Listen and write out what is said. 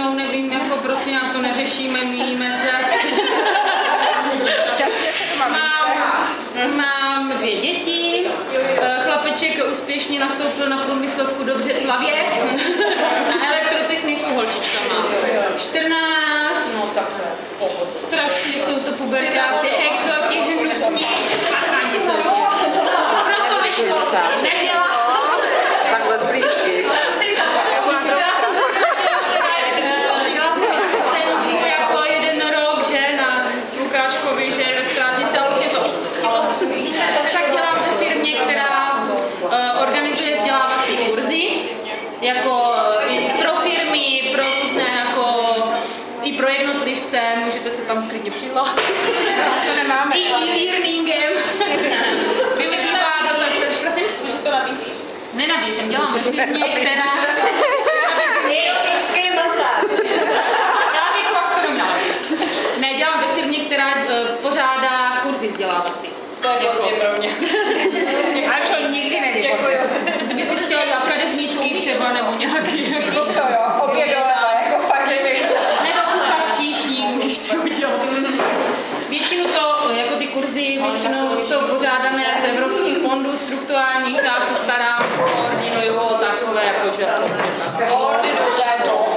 ženou, nevím, jako prostě nějak to neřešíme, míjíme se. Mám 2 děti, chlapeček úspěšně nastoupil na průmyslovku do Břeclavě a elektrotechniku holčička má 14, no tak strašně jsou to pubertáci, exoti, hnusní a chánti jsou tě. Proto ve školce nedělá. Takhle zblízky. Dělala jsem asistentku jako 1 rok, že na Lukáškovi, že ve Strátnici, ale mě to opustilo. Však dělám ve firmě, která organizuje vzdělávací kurzy, jako pro firmy, pro různé, jako i pro jednotlivce, můžete se tam klidně přihlásit. to nemáme. I e-learningem. Využívá dotace, prosím? Cože to nabízí? Nenabízím, dělám ve firmě, která... Erotický masáž. Já bych fakt to neměla. Ne, dělám ve firmě, která pořádá kurzy vzdělávací. To je prostě pro mě. A čo nikdy neděkuji. Kdyby si chtěla dělat kadeřnický třeba, nebo nějaký jako... Vidíš to jo, obě doleva, jako fakt nevím. Nebo kuchař číšní, můžeš si udělat. Většinu to, jako ty kurzy, většinou jsou pořádané z evropských fondů strukturálních, já se starám, koordinuju takové, jakože... Koordinujte to.